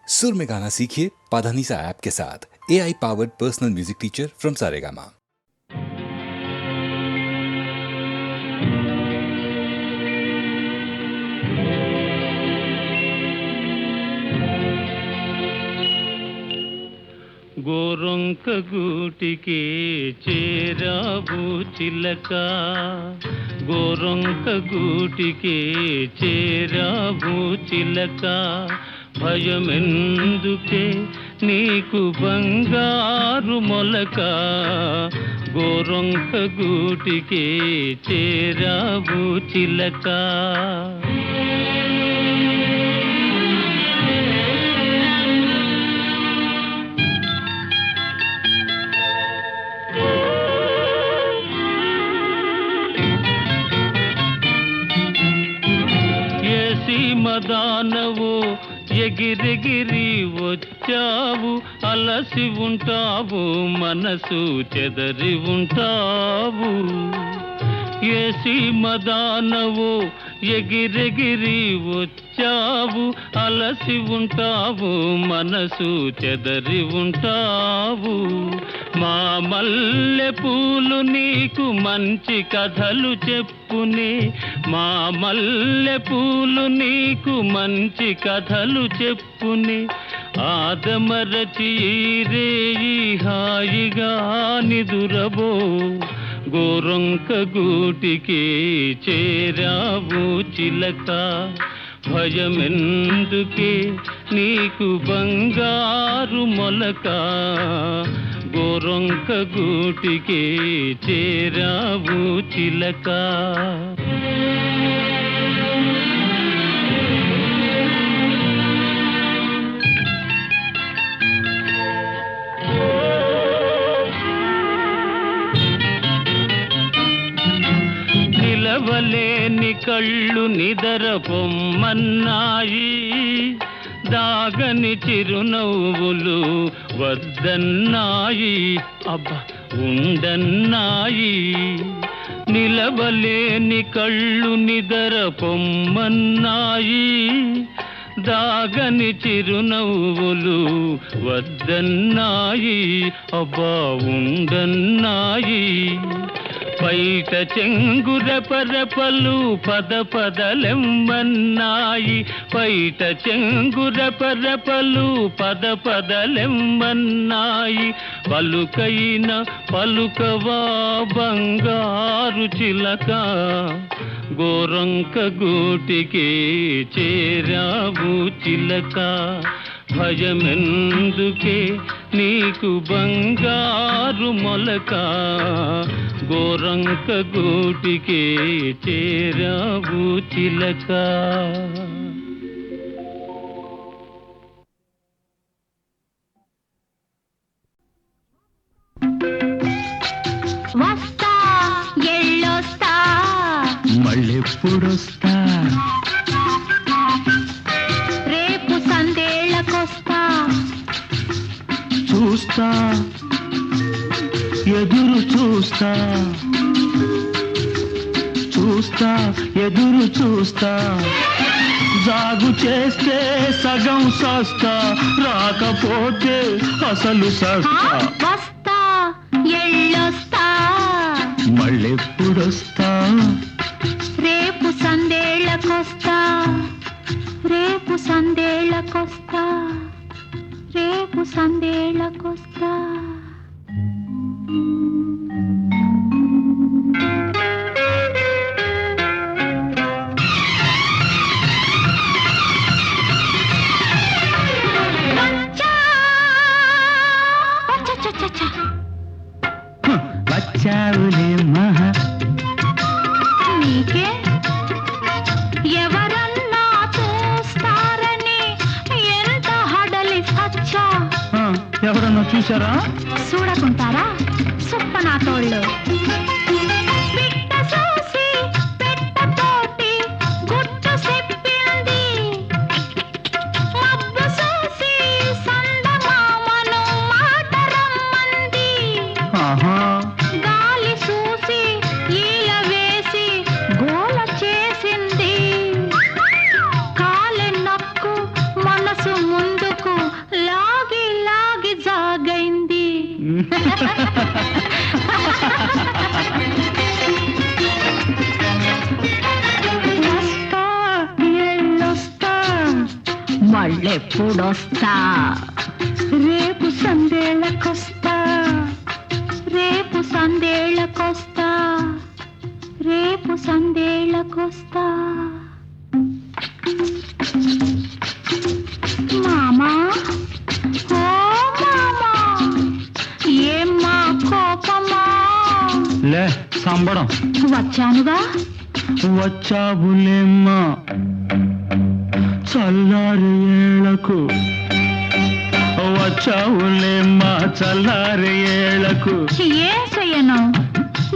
सुर में गाना सीखिए पाधानीसा ऐप के साथ। AI powered personal music teacher from Saregama. గోరొంక గూటికి చేరావు చిలక, గోరొంక గూటికి చేరావు చిలక, భయమెందుకే నీకు బంగారు మొలక, గోరొంక గూటికి చేరావు చిలక. మదానవు ఎగిరెగిరి వచ్చావు, అలసి ఉంటావు, మనసు చెదరి ఉంటావు. ఏసి మదానవు ఎగిరెగిరి వచ్చావు, అలసి ఉంటావు, మనసు చెదరి ఉంటావు. మా మల్లె పూలు నీకు మంచి కథలు చెప్పునే, మా మల్లె పూలు నీకు మంచి కథలు చెప్పునే, ఆదమరచి రేయి హాయిగా నిదురబో, గోరొంక గూటికి చేరావు చిలక, భయమెందుకే నీకు బంగారు మొలక, గోరొంక గూటికి చేరావు చిలక. నిలవలేని కళ్ళు నిదర పొమ్మన్నాయి, దాగని చిరునవ్వులు వద్దన్నాయి, అబ్బా ఉండన్నాయి. నిలవలేని కళ్ళు నిదర పొమ్మన్నాయి, దాగని చిరునవ్వులు వద్దన్నాయి, అబ్బా ఉండన్నాయి. పైట చెంగుర పరపలు పద పదలెమ్మన్నాయి, పైట చెంగుర పరపలు పద పదలెమ్మన్నాయి. పలుకైన పలుకవా బంగారు చిలక, గోరొంక గూటికి చేరావు చిలక, భయమెందుకే నీకు బంగారు మొలక, గోరొంక గూటికి చేరావు చిలక. వస్తా ఎళ్ళొస్తా మళ్ళెప్పుడొస్తా, రేపు సందేళ్ళకొస్తా, చూస్తా ఎదురు చూస్తా, చూస్తా ఎదురు చూస్తా, జాగు చేస్తే సగం సస్తా, రాకపోతే అసలు సస్తా. వస్తా ఎళ్ళొస్తా మళ్ళెప్పుడొస్తా, రేపు సందేళ్ళకొస్తా, రేపు సందేళ్ళకొస్తా, రేపు సందేళ్ళకొస్తా. వచ్చావులే మహా, నీకే ఎవరన్నా చూస్తారని ఎంత హడలి సచ్చా. ఎవరన్నా చూసారా? చూడకుంటారా సుప్పనా తోళ్ళు. పిట్ట చూసి పెట్టతోటి గుట్టు చెప్పింది, మబ్బు చూసి సందమామను మాట రమ్మంది, గాలి చూసి ఈల వేసి గోల చేసింది, కాలె నక్కు మనసు ముందుకు వస్తా ఎళ్ళొస్తా మళ్ళెప్పుడొస్తా రేపు సందేళ్ళకొస్తా రేపు సందేళ్ళకొస్తా రేపు సందేళ్ళకొస్తా మామా ఓ మామా ఏమ్మా కోపమా లే సంబడం వచ్చానుగా వచ్చావులేమ్మా చల్లారి ఏళ్లకు వచ్చావులేమ్మా చల్లారి ఏళ్లకు ఏం చెయ్యను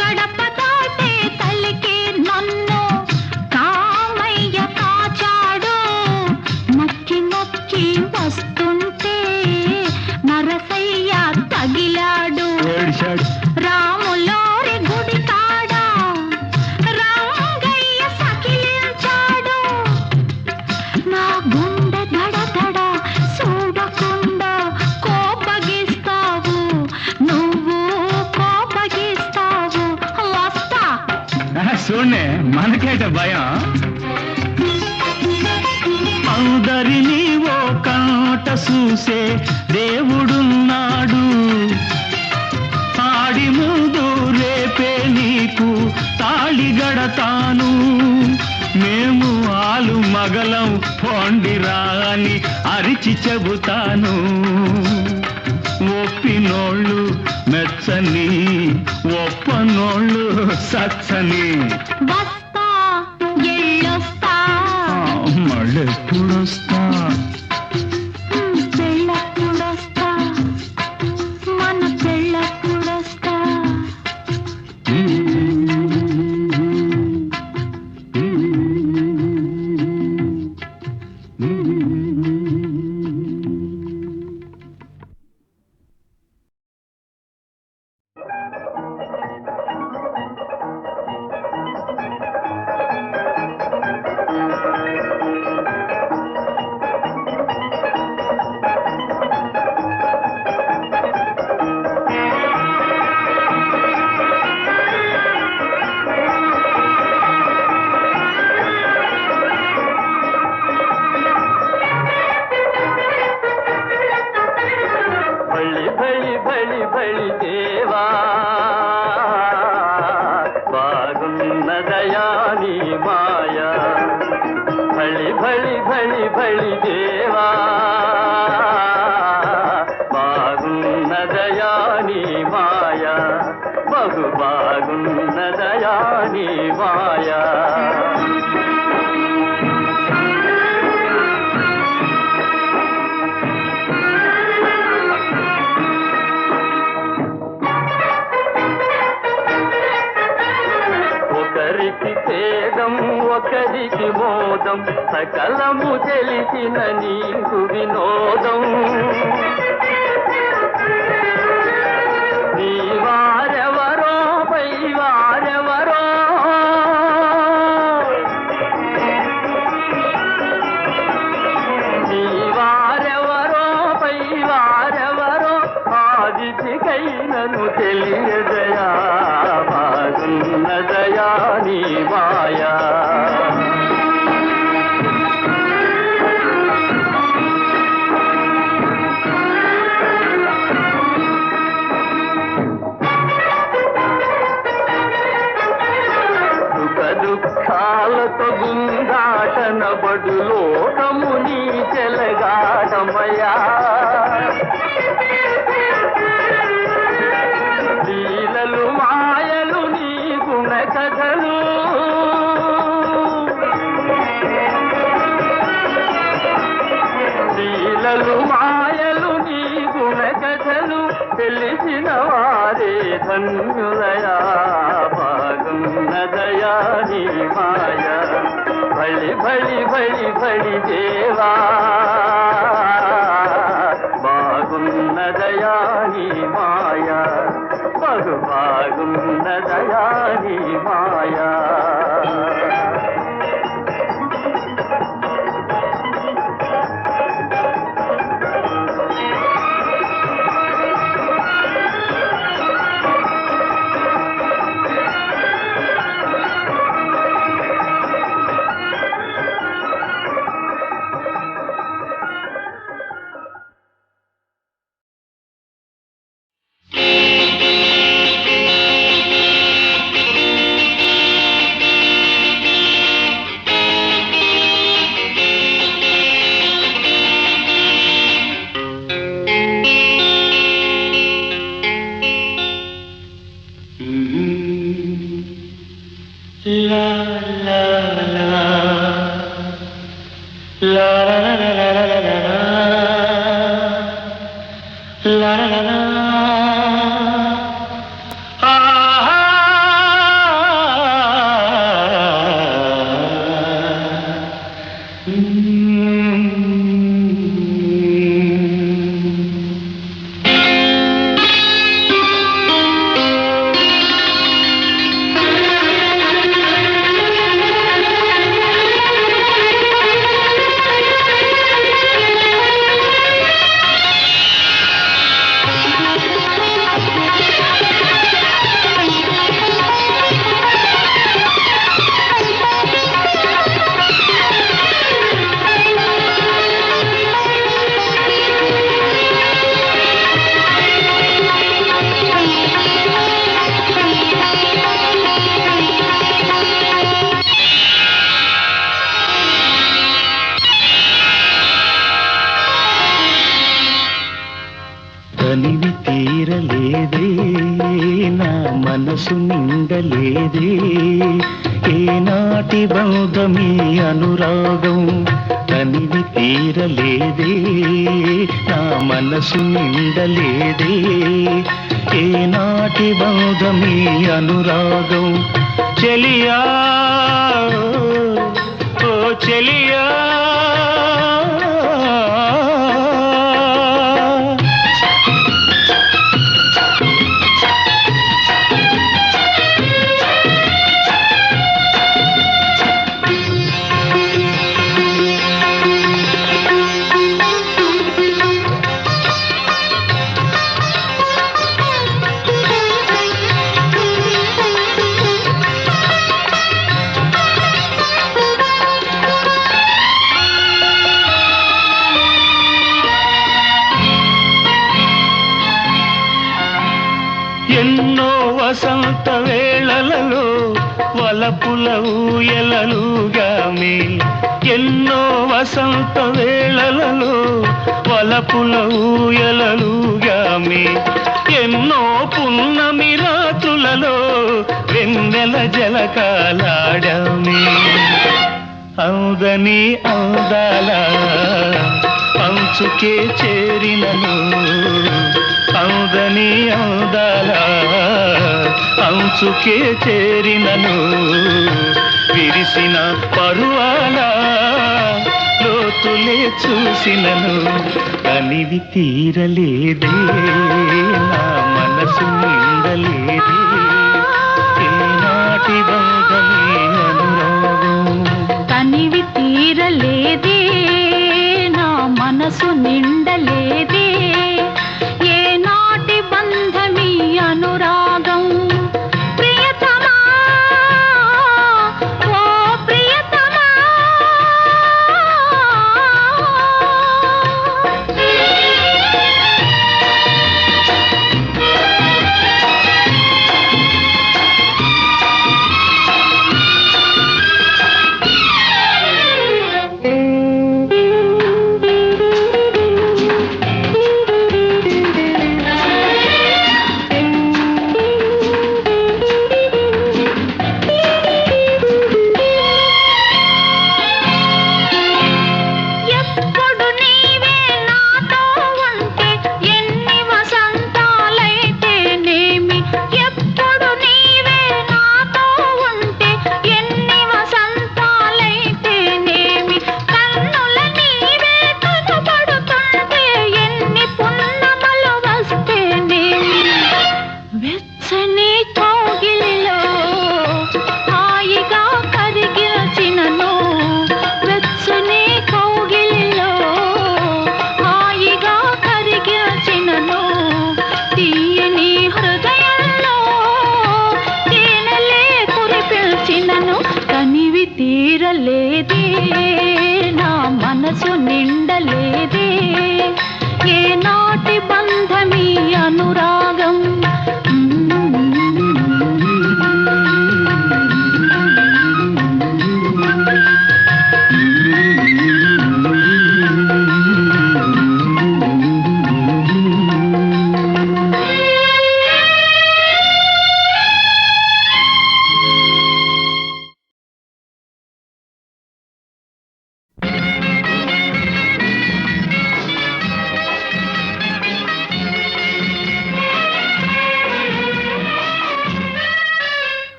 గడప దాటే తల్లికి నన్ను కామయ్య కాచాడు నక్కి నొక్కి వస్తుంటే నరసయ్య తగిలాడు ఏడిశాడు రాములోరి గుడి కాడ రంగయ్య సకిలించాడు నా గుండె దడ దడ చూడకుండా కోపగిస్తావు నువ్వు కోపగిస్తావు వస్తా చూడే మనకేట భయం అందరినీ ఓ కాట చూసే దేవుడున్నాడు ఆడి ముందు రేపే నీకు తాళి గడతాను మేము ఆలు మగలం పొండిరా అని అరిచి చెబుతాను ఒప్పినోళ్ళు మెచ్చని ఒప్పనోళ్ళు సచ్చని వస్తా ఎళ్ళొస్తా మళ్ళెప్పుడొస్తా పెళ్ళప్పుడొస్తా మన పెళ్ళప్పుడొస్తా ఒకరికి మోదం సకలము తెలిసిన నీకు వినోదం నీ వారెవరో పై వారెవరో నీ వారెవరో పై వారెవరో ఆదికైనను తెలియజయా బాగున్నదయా నీ మాయా దుఃఖాలతో గుందాటన బడు లోకము నీ చెలగాటమయా లీలలు మాయలు నీ గుణ కథలు లీలలు మాయలు నీ గుణ కథలు తెలిసిన వారే ధన్యులయా బాగున్నదయా నీ మాయ బళి బళి బళి బళి దేవా బాగున్నదయా నీ మాయ బాగున్నదయా నీ మాయా లా లా లా. ఆ తనివి తీరలేదే నా మనసు నిండలేదే ఏనాటి బంధమీ అనురాగం తనివి తీరలేదే నా మనసు నిండలేదే ఏనాటి బంధమీ అనురాగం చెలియా ఓ చెలియా ఎన్నో వసంత వేళలలో వలపుల ఊయలలుగామే ఎన్నో వసంత వేళలలో వలపుల ఊయలలుగామే ఎన్నో పున్నమి రాత్రులలో వెన్నెల జలకాలాడామే అందని అందాల అంచుకే చేరినను అందని అందాల అంచుకే చేరినను విరిసిన పరువాల లోతులే చూసినను తనివి తీరలేదే నా మనసు నిండలేదే ఏనాటి బంధమే అనురాగం తనివి తీరలేదే నా మనసు నిండలేదే ఏనాటి బంధమీ అనురాగం ప్రియతమా ఓ ప్రియతమా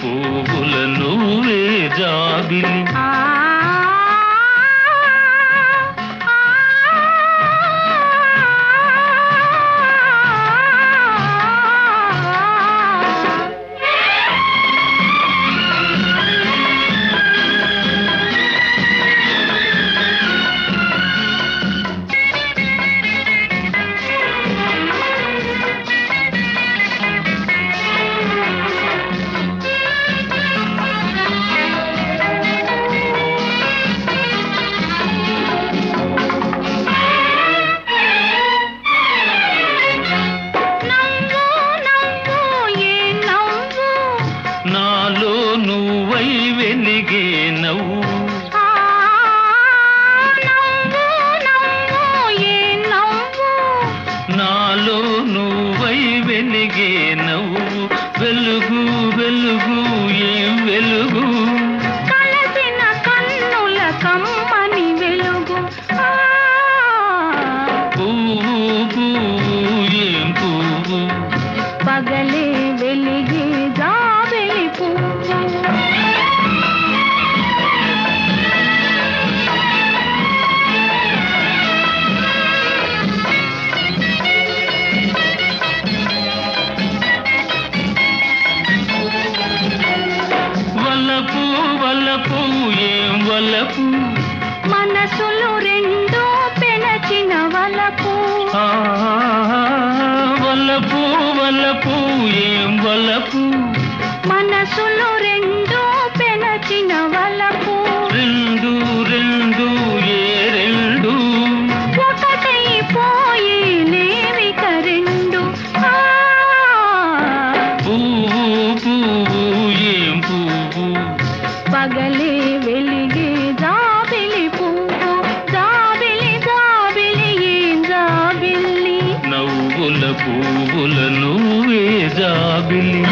పువ్వుల నువ్వే జాబిలి ఆ నాలో నువ్వై వెలిగే నవ్వు నాలో నువ్వై వెలిగే నవ్వు వెలుగు వెలుగు ఏం వెలుగు కలసిన కన్నుల కమ్మని వెలుగు పువ్వు పువ్వు ఏం పువ్వు పగలే వెలిగే జాబిలి పువ్వు వల్లపు వల్లపు ఏం వల్లపు మనసులు రెండు పెనచిన వలపు ఆ, వల్లపు వల్లపు ఏం వల్లపు మనసులు రెండు పెనచిన వలపు రెండు రెండు ఏ రెండు ఒకటై పోయి లేవిక రెండు పువ్వు పువ్వు ఏం పువ్వు పగలే వెలిగే జాబిలి పువ్వు జాబిలి జాబిలి ఏం జాబిల్లి నవ్వుల పువ్వుల నువ్వే జాబిలి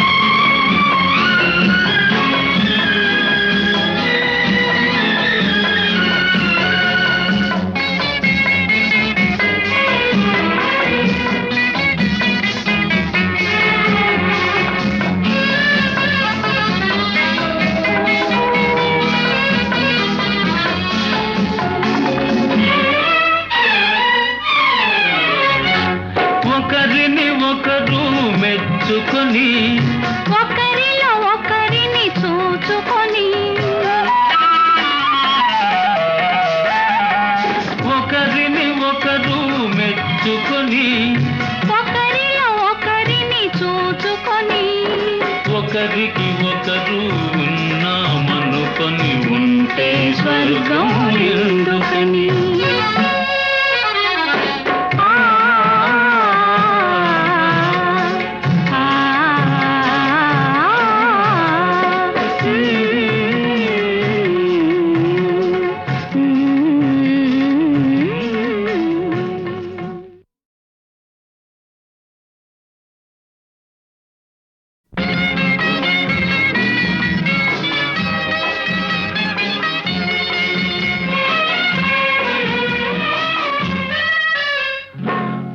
ఒకరిని ఒకరు మెచ్చుకొని ఒకరిలో ఒకరిని చూచుకొని ఒకరిని ఒకరు మెచ్చుకొని ఒకరిలో ఒకరిని చూచుకొని ఒకరికి ఒకరు ఉన్నామనుకొని ఉంటే స్వర్గం ఎందుకని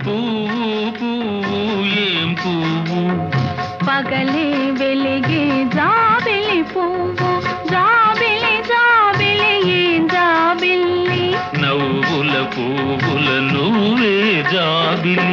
పువ్వు పువ్వు ఏం పువ్వు పగలే వెలిగే జాబిలి పువ్వు జాబిలి జాబిలి ఏం జాబిల్లి నవ్వుల పువ్వుల నువ్వే జాబిలి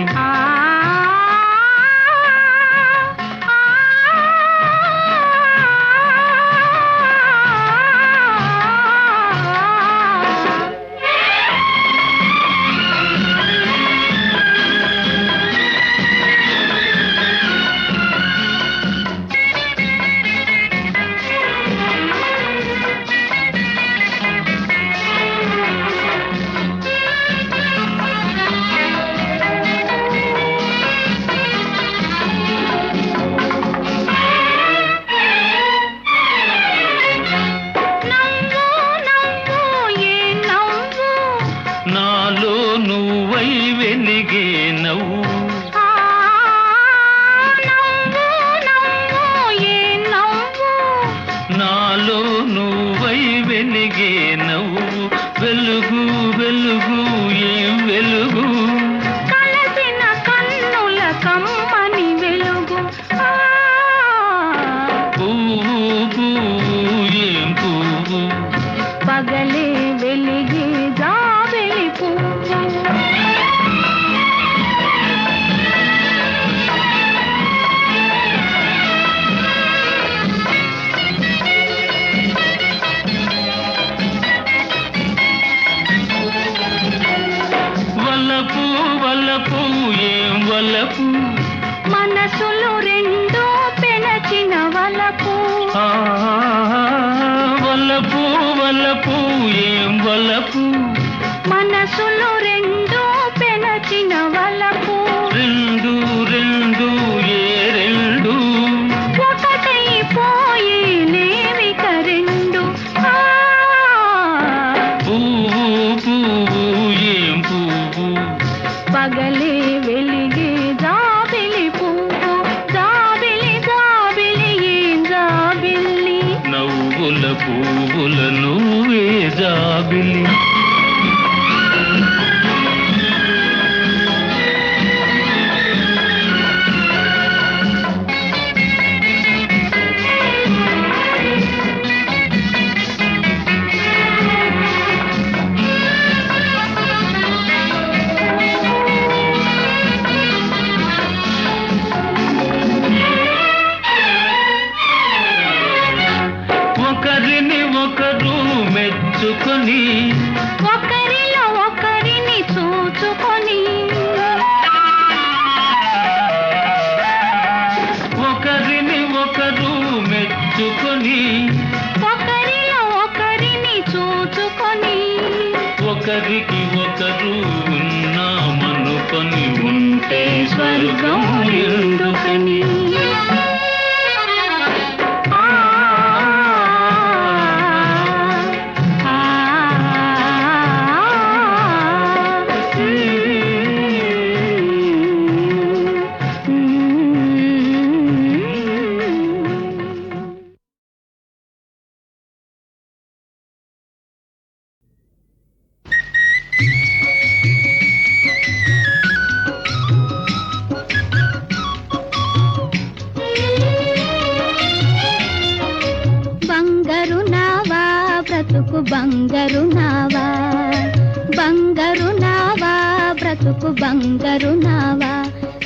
వలపు మనసులు రెండు పెనచిన వలపు ఆ, వలపు వలపు ఏం వలపు మనసులు రెండు పెనచిన వలపు రెండు రెండు ఏ రెండు ఒకటైపోయి లేవిక రెండు పువ్వు పువ్వు ఏం పువ్వు పగలే వెలిగే జాబిలి పువ్వు జాబిలి జాబిలి ఏం జాబిల్లి నవ్వుల పువ్వుల నువ్వే జాబిలి ఒకరిని ఒకరు మెచ్చుకొని ఒకరిలో ఒకరిని చూచుకొని ఒకరిని ఒకరు మెచ్చుకొని ఒకరిలో ఒకరిని చూచుకొని ఒకరికి ఒకరు ఉన్నామనుకొని ఉంటే స్వర్గం ఎందుకని బంగారు నావా బ్రతుకు బంగారు నావా బంగారు నావా బ్రతుకు బంగారు నావా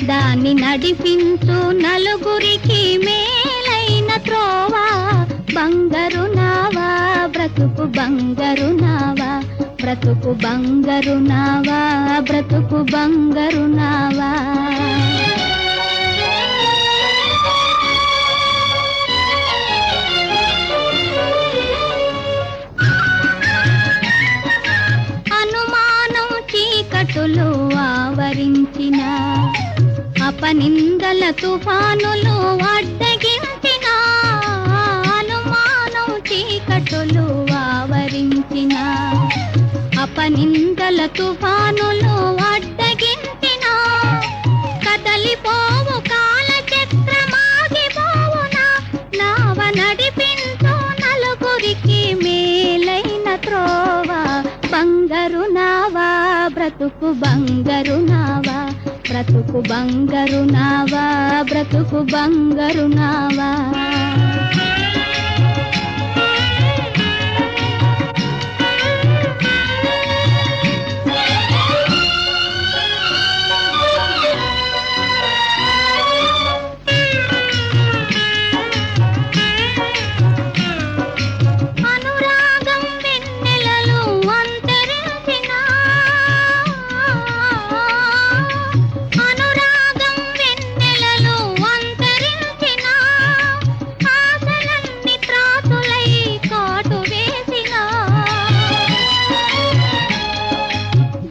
దాన్ని నడిపించు నలుగురికి మేలైన త్రోవా బంగారు నావా బ్రతుకు బంగారు నావా బ్రతుకు బంగారు నావా బ్రతుకు బంగారు నావా అనుమానం చీకటులు ఆవరించిన అపనిందల తుఫానులు అడ్డగించిన అనుమానం చీకటులు ఆవరించిన అపనిందల తుఫానులు అడ్డగించిన కదలిపోవు కాలచక్రమాగిపోవునా నావ నడిపించు నలుగురికి మేలైన త్రోవా బంగారు నావా బ్రతుకు బంగారు నావా బ్రతుకు బంగారు నావా బ్రతుకు బంగారు నావా అనురాగం వెన్నెలలు అంతరించిన అనురాగం వెన్నెలలు అంతరించిన ఆశలన్నీ త్రాసులై కాటు వేసిన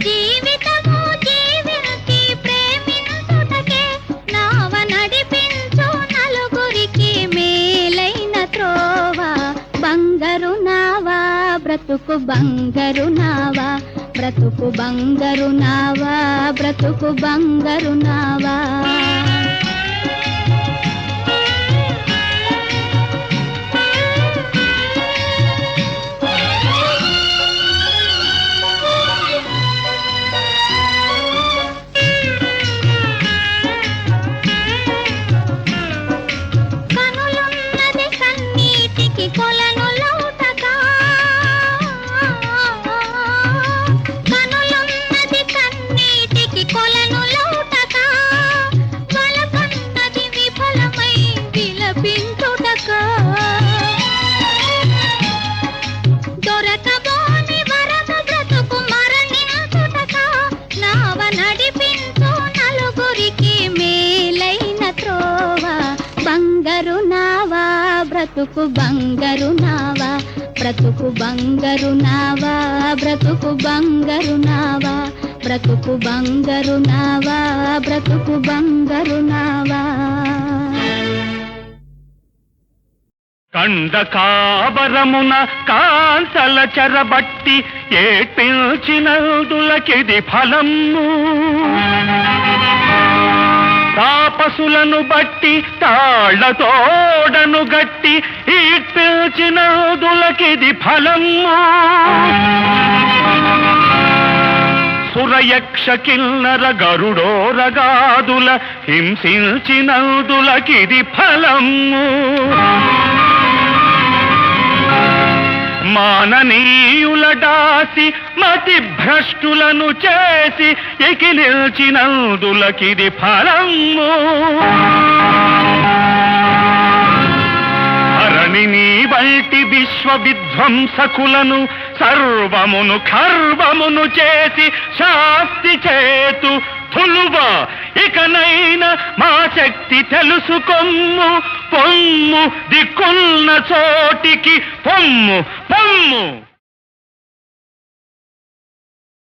జీవితము జీవించి ప్రేమించుటకే నావ నడిపించు నలుగురికి మేలైన త్రోవా బంగారు నావా బ్రతుకు బంగారు నావా బ్రతుకు బంగారు నావా బ్రతుకు బంగారు నావా కనులున్నది కన్నీటికి కొలను లౌటగా కనులున్నది కన్నీటికి కొలను లౌటగా బ్రతుకు బంగారు నావా, బ్రతుకు బంగారు నావా, బ్రతుకు బంగారు నావా, బ్రతుకు బంగారు నావా, బ్రతుకు బంగారు నావా. కండ కాబరమున కాంతల చెరబట్టి ఏడ్పించినందులకిది ఫలము, తాపసులను బట్టి తాళ్లతోడను గట్టి ఈడ్పించినందులకిది ఫలము, సురయక్ష కిన్నర గరుడోరగాదుల హింసించినందులకిది ఫలము, మాననీయుల దాసి మతి భ్రష్టులను చేసి ఎకిలిల్చినందులకిది ఫలము, ధరణిని వంటి విశ్వ విధ్వంసకులను సర్వమును ఖర్వమును చేసి శాస్తి చేతు తులువా, ఇకనైనా మా శక్తి తెలుసుకొమ్ము, పొమ్ము దిక్కున్న చోటికి పొమ్ము పొమ్ము.